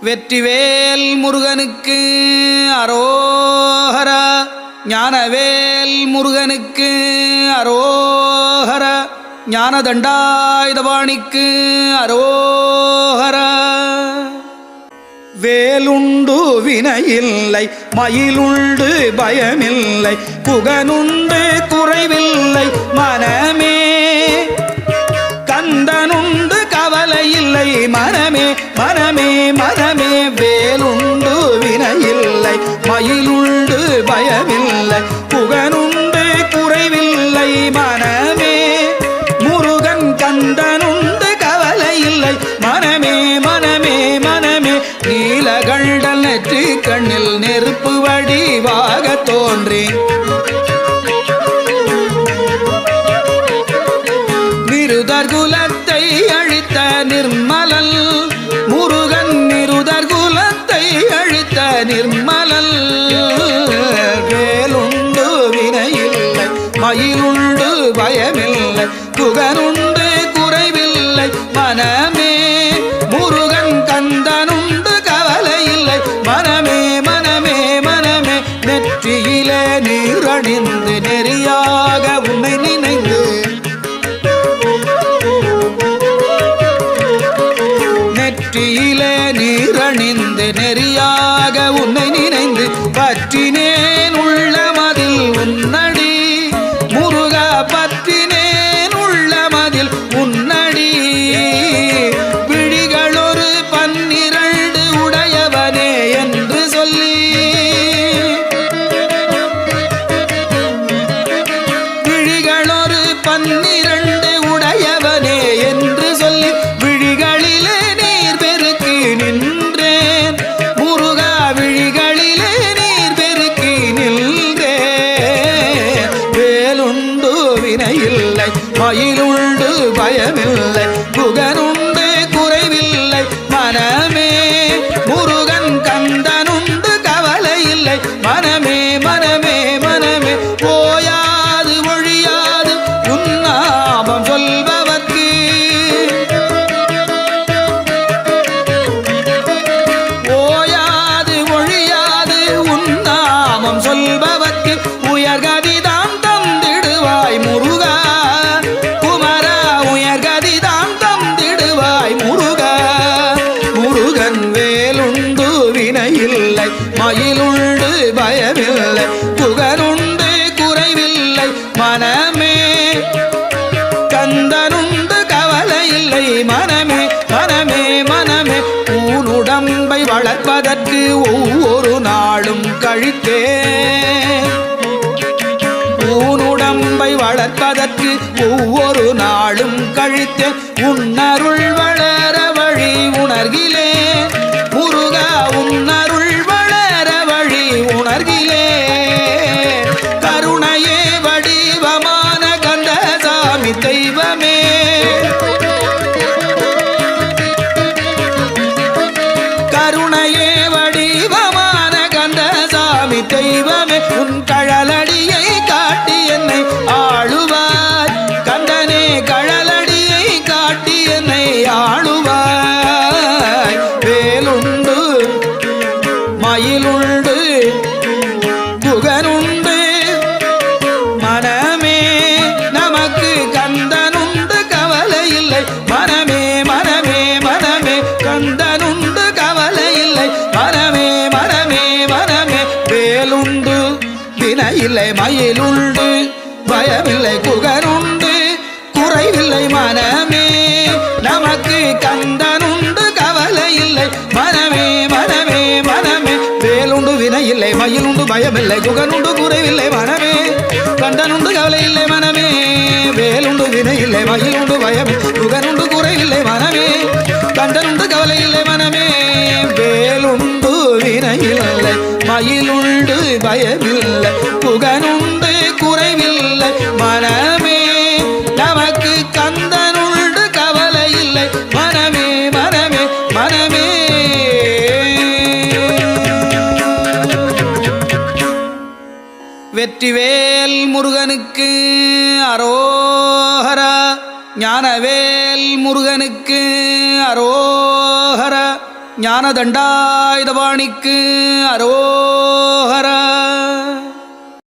வெற்றிவேல் முருகனுக்கு அரோஹரா. ஞானவேல் முருகனுக்கு அரோஹரா. ஞானதண்டாயுதபாணிக்கு அரோஹரா. வேலுண்டு வினையில்லை, மயிலுண்டு பயமில்லை, புகனுண்டு குறைவில்லை மனமே. கந்தனுண்டு கவலையில்லை மனமே மனமே மனமே. வேலுண்டு வினையில்லை, மயிலுண்டு பயமில்லை, புகனுண்டு குறைவில்லை மனமே. முருகன் கந்தனுண்டு கவலையில்லை மனமே மனமே மனமே. நீலகண்டல் நெற்றி கண்ணில் நெருப்பு வடிவாக தோன்றி நிருதர் குலத்தை அழித்த நிர்மலல் முருகன். நிருதர் குலத்தை அழித்த நிர்மலல். வேலுண்டு வினையில்லை, மயிலுண்டு பயமில்லை, புகனுண்டு குறைவில்லை மனமே. முருகன் கந்தனுண்டு கவலையில்லை மனமே மனமே மனமே. நெற்றியிலே நீரணிந்து நெறியாக உன்னை நினைந்து, நெற்றியிலே நீரணிந்து நெறியாக உன்னை நினைந்து பற்றினேன் உள்ளமதில் உன்னடி. முருகா பற்றினேன் உள்ளமதில் உன்னடி. விழிகளொரு 12 உடையவனே என்று சொல்லி, விழிகளொரு 12 உடையவனே என்று சொல்லி விழிகளிலே நீர் பெருக்கி நின்றேன். முருகா விழிகளிலே நீர் பெருக்கி நின்றேன். வேலுண்டு வினையில்லை, மயிலுண்டு பயமில்லை, புகனுண்டு குறைவில்லை மனமே. முருகன் கந்தனுண்டு கவலையில்லை மனமே மனமே மனமே. ஓயாது ஒழியாது உன்னாமம் சொல்பவர்க்கு, ஓயாது ஒழியாது உன்னாமம் சொல்பவர்க்கு உயர்கதிதான் தந்திடுவாய் முருகா. குமரா உயர்கதிதான் தந்திடுவாய் முருகா. முருகன் வேலுண்டு வினையில்லை, மயிலுண்டு பயமில்லை, புகனுண்டு குறைவில்லை மனமே. கந்தனுண்டு கவலையில்லை மனமே மனமே மனமே. ஊனுடம்பை வளர்ப்பதற்கு ஒவ்வொரு நாளும் கழித்தே, ஊனுடம்பை வளர்ப்பதற்கு ஒவ்வொரு நாளும் கழித்தே. உன்னருள் வளர வழி உணர்கிலே முருகா. உன்னருள் வளர வழி உணர்கிலே. கருணையே வடிவமான கந்தசாமி தெய்வமே. கருணையே வடிவமான கந்தசாமி தெய்வமே. உன் கழலடியை காட்டி என்னை ஆளுவாய் கந்தனே. கழலடியை காட்டி என்னை ஆளுவாய். வேலுண்டு மயிலுண்டு புகனுண்டு மனமே. நமக்கு கந்தனுண்டு கவலையில்லை மனமே மனமே மனமே. கந்தனுண்டு கவலையில்லை மனமே மனமே மனமே. வேலுண்டு வினையில்லை, மயிலுண்டு பயமில்லை, புகனுண்டு குறைவில்லை மனமே. நமக்கு கந்தனுண்டு கவலையில்லை மனமே மனமே மனமே. வேலுண்டு வினையில்லை, மயிலுண்டு பயமில்லை, புகனுண்டு குறைவில்லை மனமே. கந்தனுண்டு கவலையில்லை மனமே. வேலுண்டு வினையில்லை, மயிலுண்டு பயமில்லை, புகனுண்டு குறைவில்லை மனமே. கந்தனுண்டு கவலையில்லை மனமே. வேலுண்டு வினையில்லை, மயிலுண்டு பயமில்லை, புகனுண்டு குறைவில்லை மனமே. நமக்கு கந்தனுண்டு கவலையில்லை மனமே மனமே மனமே. வெற்றிவேல் முருகனுக்கு அரோஹரா. ஞானவேல் முருகனுக்கு அரோஹரா. ஞான தண்டாயுதபாணிக்கு அரோ